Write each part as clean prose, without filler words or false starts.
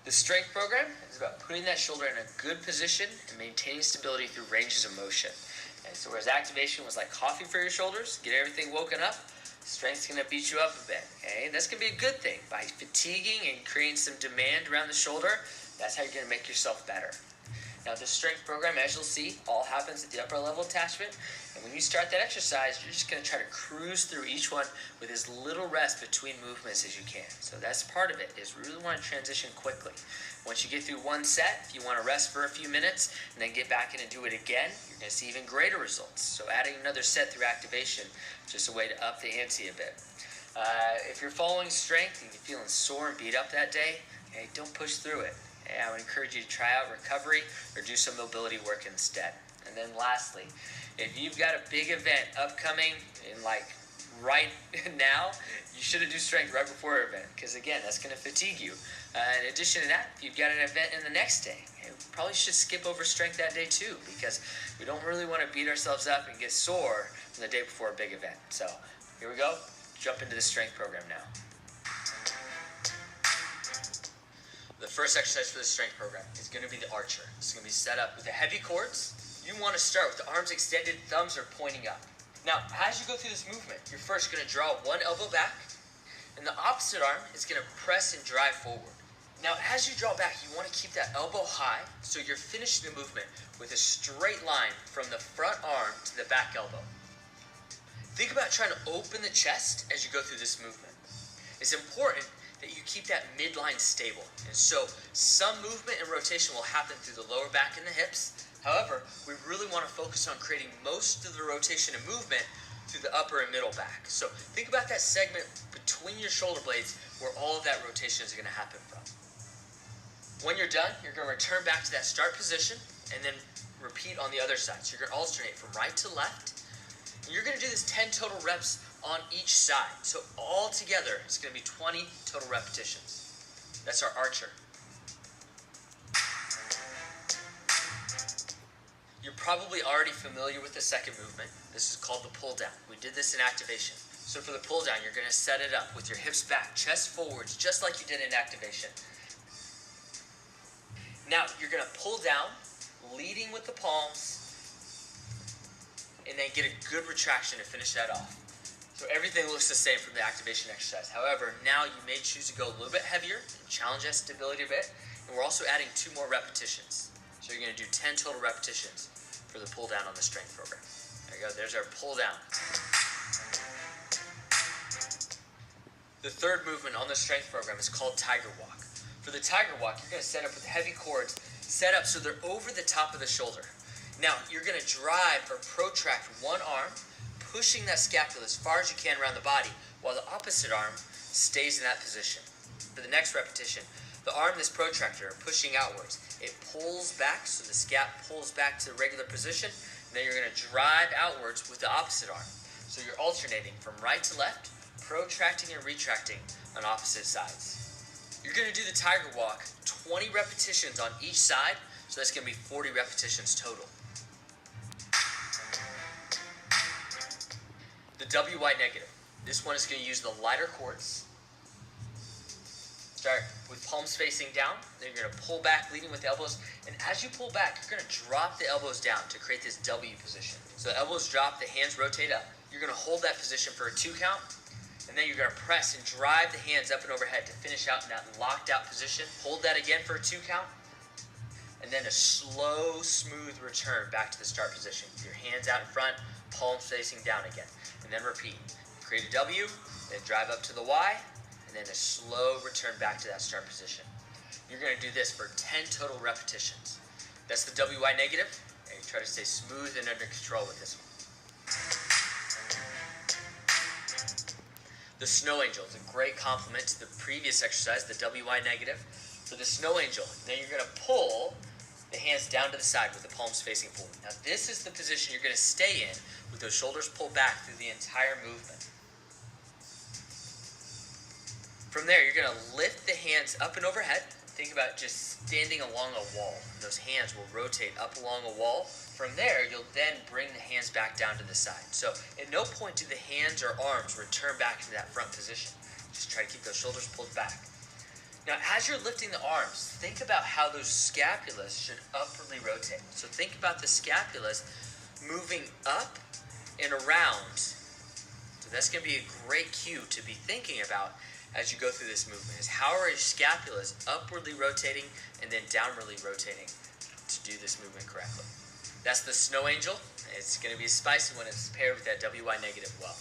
The strength program is about putting that shoulder in a good position and maintaining stability through ranges of motion. And so whereas activation was like coffee for your shoulders, get everything woken up, strength's going to beat you up a bit. Okay? And that's going to be a good thing. By fatiguing and creating some demand around the shoulder, that's how you're going to make yourself better. Now, the strength program, as you'll see, all happens at the upper level attachment. And when you start that exercise, you're just going to try to cruise through each one with as little rest between movements as you can. So that's part of it, is really want to transition quickly. Once you get through one set, if you want to rest for a few minutes and then get back in and do it again, you're going to see even greater results. So adding another set through activation is just a way to up the ante a bit. If you're following strength and you're feeling sore and beat up that day, okay, don't push through it. I would encourage you to try out recovery or do some mobility work instead. And then lastly, if you've got a big event upcoming in like right now, you shouldn't do strength right before your event, because again, that's going to fatigue you. In addition to that, if you've got an event in the next day, you probably should skip over strength that day too, because we don't really want to beat ourselves up and get sore from the day before a big event. So here we go, jump into the strength program now. The first exercise for the strength program is going to be the archer. It's going to be set up with the heavy cords. You want to start with the arms extended, thumbs are pointing up. Now, as you go through this movement, you're first going to draw one elbow back, and the opposite arm is going to press and drive forward. Now, as you draw back, you want to keep that elbow high, so you're finishing the movement with a straight line from the front arm to the back elbow. Think about trying to open the chest as you go through this movement. It's important that you keep that midline stable. And so some movement and rotation will happen through the lower back and the hips. However, we really want to focus on creating most of the rotation and movement through the upper and middle back. So think about that segment between your shoulder blades where all of that rotation is going to happen from. When you're done, you're going to return back to that start position and then repeat on the other side. So you're going to alternate from right to left. And you're going to do this 10 total reps on each side. So all together, it's going to be 20 total repetitions. That's our archer. You're probably already familiar with the second movement. This is called the pull down. We did this in activation. So for the pull down, you're going to set it up with your hips back, chest forwards, just like you did in activation. Now, you're going to pull down, leading with the palms, and then get a good retraction to finish that off. So everything looks the same from the activation exercise. However, now you may choose to go a little bit heavier and challenge that stability a bit. And we're also adding 2 more repetitions. So you're going to do 10 total repetitions for the pull down on the strength program. There you go. There's our pull down. The third movement on the strength program is called tiger walk. For the tiger walk, you're going to set up with heavy cords, set up so they're over the top of the shoulder. Now, you're going to drive or protract one arm, pushing that scapula as far as you can around the body, while the opposite arm stays in that position. For the next repetition, the arm that's protracted or pushing outwards, it pulls back, so the scap pulls back to the regular position, and then you're going to drive outwards with the opposite arm. So you're alternating from right to left, protracting and retracting on opposite sides. You're going to do the tiger walk 20 repetitions on each side, so that's going to be 40 repetitions total. The WY negative. This one is going to use the lighter cords. Start with palms facing down. Then you're going to pull back, leading with the elbows. And as you pull back, you're going to drop the elbows down to create this W position. So the elbows drop, the hands rotate up. You're going to hold that position for a 2 count. And then you're going to press and drive the hands up and overhead to finish out in that locked out position. Hold that again for a 2 count. And then a slow, smooth return back to the start position. With your hands out in front, palms facing down again. And then repeat. Create a W, then drive up to the Y, and then a slow return back to that start position. You're going to do this for 10 total repetitions. That's the WY negative, and you try to stay smooth and under control with this one. The snow angel is a great complement to the previous exercise, the WY negative. For the snow angel, then you're going to pull the hands down to the side with the palms facing forward. Now this is the position you're going to stay in with those shoulders pulled back through the entire movement. From there, you're going to lift the hands up and overhead. Think about just standing along a wall. Those hands will rotate up along a wall. From there, you'll then bring the hands back down to the side. So at no point do the hands or arms return back to that front position. Just try to keep those shoulders pulled back. Now, as you're lifting the arms, think about how those scapulas should upwardly rotate. So think about the scapulas moving up and around. So that's going to be a great cue to be thinking about as you go through this movement, is how are your scapulas upwardly rotating and then downwardly rotating to do this movement correctly. That's the snow angel. It's going to be spicy when it's paired with that WY negative well.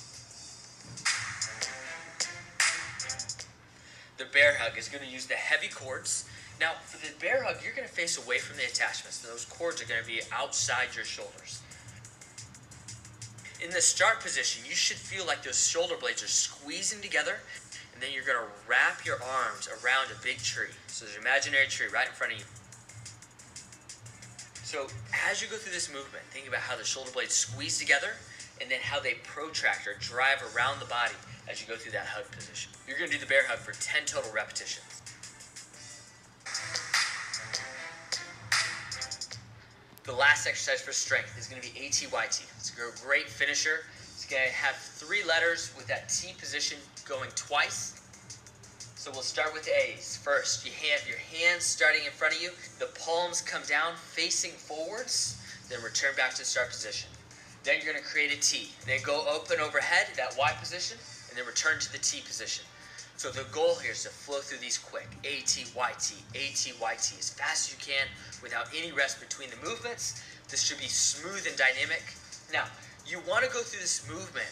The bear hug is going to use the heavy cords. Now, for the bear hug, you're going to face away from the attachments. So those cords are going to be outside your shoulders. In the start position, you should feel like those shoulder blades are squeezing together, and then you're going to wrap your arms around a big tree. So there's an imaginary tree right in front of you. So as you go through this movement, think about how the shoulder blades squeeze together and then how they protract or drive around the body as you go through that hug position. You're going to do the bear hug for 10 total repetitions. The last exercise for strength is going to be ATYT. It's a great finisher. It's going to have 3 letters with that T position going twice. So we'll start with A's. First, you have your hands starting in front of you. The palms come down facing forwards. Then return back to the start position. Then you're going to create a T. Then go open overhead, that Y position, and then return to the T position. So the goal here is to flow through these quick. ATYT, ATYT, as fast as you can without any rest between the movements. This should be smooth and dynamic. Now, you want to go through this movement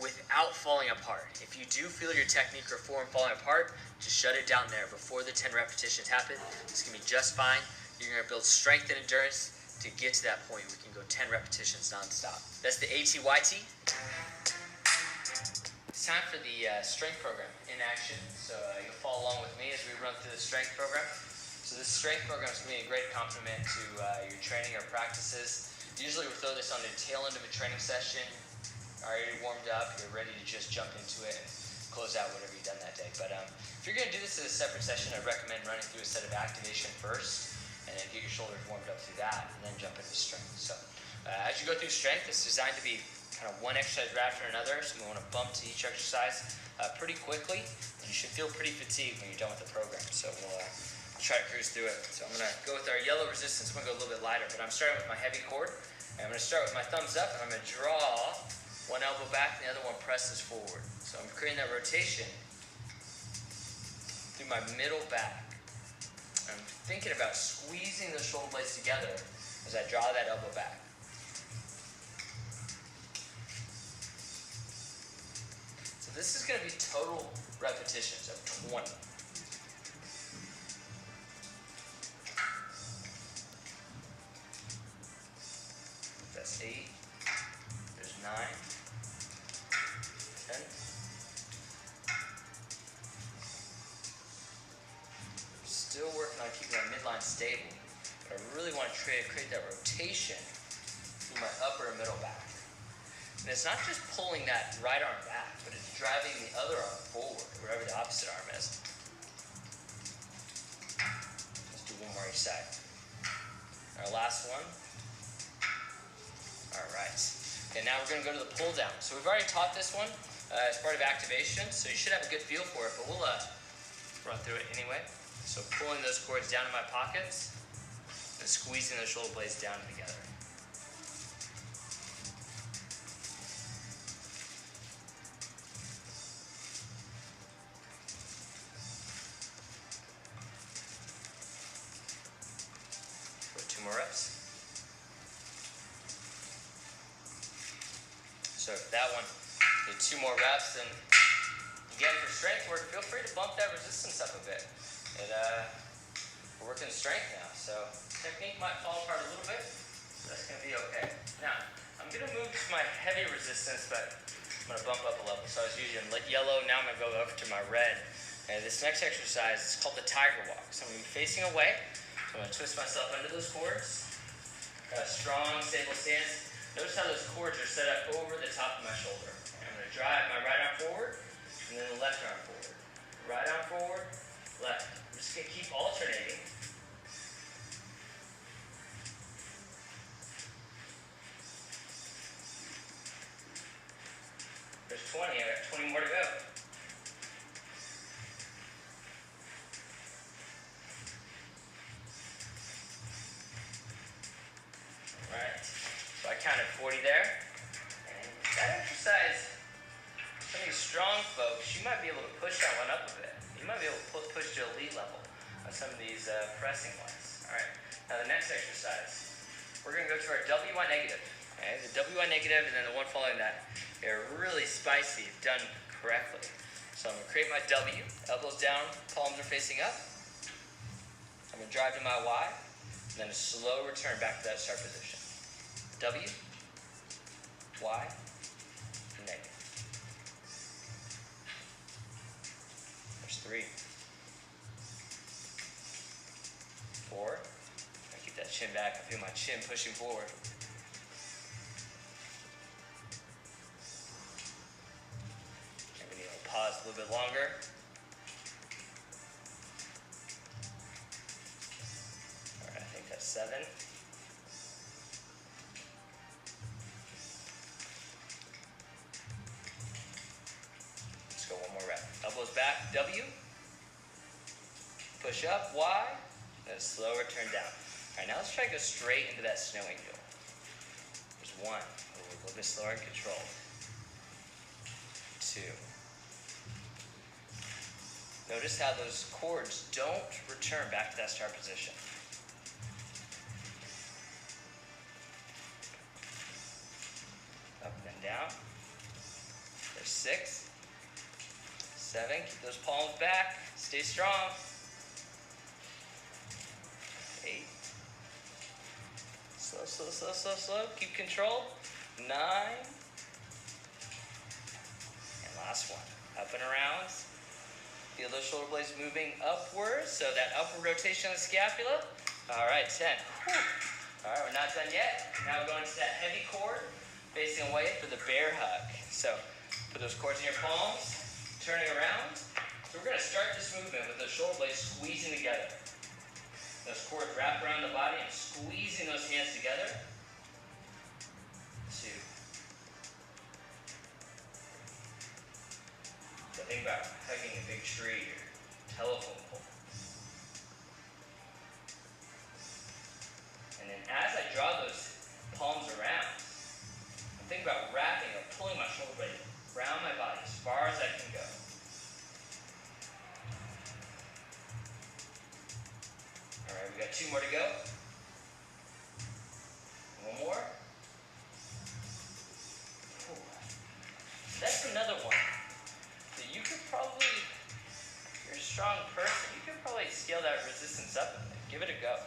without falling apart. If you do feel your technique or form falling apart, just shut it down there before the 10 repetitions happen. It's going to be just fine. You're going to build strength and endurance to get to that point we can go 10 repetitions nonstop. That's the ATYT. It's time for the strength program in action. So you'll follow along with me as we run through the strength program. So this strength program is going to be a great complement to your training or practices. Usually we'll throw this on the tail end of a training session. Already warmed up, you're ready to just jump into it and close out whatever you've done that day. But if you're going to do this as a separate session, I'd recommend running through a set of activation first, and then get your shoulders warmed up through that, and then jump into strength. So as you go through strength, it's designed to be kind of one exercise right after another, so we want to bump to each exercise pretty quickly, and you should feel pretty fatigued when you're done with the program. So we'll try to cruise through it. So I'm going to go with our yellow resistance. I'm going to go a little bit lighter, but I'm starting with my heavy cord, and I'm going to start with my thumbs up, and I'm going to draw one elbow back, and the other one presses forward. So I'm creating that rotation through my middle back. I'm thinking about squeezing those shoulder blades together as I draw that elbow back. So this is going to be total repetitions of 20. That's 8. There's 9. 10. Still working on keeping that midline stable, but I really want to create that rotation through my upper and middle back. And it's not just pulling that right arm back, but it's driving the other arm forward, wherever the opposite arm is. Let's do one more each side. Our last one. All right. Okay, now we're going to go to the pull down. So we've already taught this one as part of activation, so you should have a good feel for it, but we'll run through it anyway. So pulling those cords down in my pockets and squeezing those shoulder blades down together. For 2 more reps. So for that one, do 2 more reps, and again for strength work, feel free to bump that resistance up a bit. We're working strength now, so technique might fall apart a little bit, but that's going to be okay. Now, I'm going to move to my heavy resistance, but I'm going to bump up a level. So I was using yellow, now I'm going to go over to my red. And this next exercise is called the tiger walk. So I'm going to be facing away, so I'm going to twist myself under those cords. Got a strong, stable stance. Notice how those cords are set up over the top of my shoulder. And I'm going to drive my right arm forward, and then the left arm forward. Right arm forward, left. I'm just going to keep alternating. There's 20. I got 20 more to go. strong folks, you might be able to push that one up a bit. You might be able to push to elite level on some of these pressing ones. All right, now the next exercise, we're going to go to our WI negative. Okay, the WI negative and then the one following that, they're really spicy if done correctly. So I'm going to create my W, elbows down, palms are facing up. I'm going to drive to my Y, and then a slow return back to that start position. W, Y, negative. There's 3, 4. I keep that chin back. I feel my chin pushing forward. And we need to pause a little bit longer. All right, I think that's 7. Let's go one more rep. Elbows back, W. Push up, Y. Then a slow return down. All right, now let's try to go straight into that snow angel. There's 1. Ooh, a little bit slower and controlled. 2. Notice how those cords don't return back to that start position. Up and down. There's 6. 7. Keep those palms back. Stay strong. 8. Slow, slow, slow, slow, slow. Keep control. 9. And last one. Up and around. Feel those shoulder blades moving upwards. So that upward rotation of the scapula. All right, 10. Whew. All right, we're not done yet. Now we're going to that heavy cord facing away for the bear hug. So put those cords in your palms, turning around. So we're going to start this movement with those shoulder blades squeezing together. Those cords wrap around the body and squeezing those hands together. 2. So think about hugging a big tree or telephone pole. And then as I draw those palms around, I'm thinking about wrapping or pulling my shoulder blade around my body as far as I can go. All right, we got 2 more to go. One more. Ooh. That's another one. So you could probably, if you're a strong person, you could probably scale that resistance up a bit. Give it a go.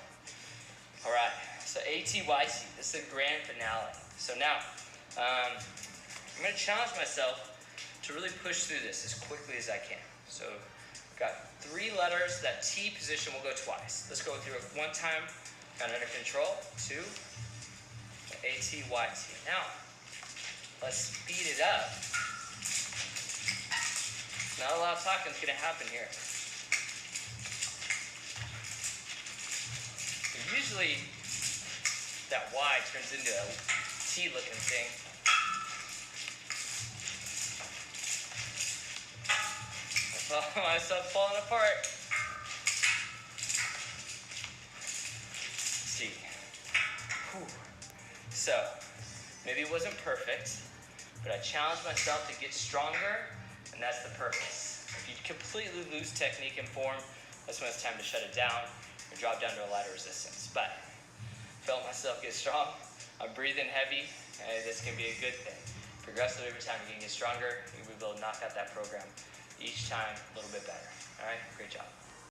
All right, so ATYT, this is the grand finale. So now, I'm going to challenge myself to really push through this as quickly as I can. So got 3 letters. That T position will go twice. Let's go through it one time. Got it under control. 2. ATYT. Now, let's speed it up. Not a lot of talking is going to happen here. Usually, that Y turns into a T-looking thing. I felt myself falling apart. Let's see. Whew. So, maybe it wasn't perfect, but I challenged myself to get stronger, and that's the purpose. If you completely lose technique and form, that's when it's time to shut it down and drop down to a lighter resistance. But felt myself get strong. I'm breathing heavy, and this can be a good thing. Progressively every time you can get stronger, you'll be able to knock out that program each time a little bit better. All right, great job.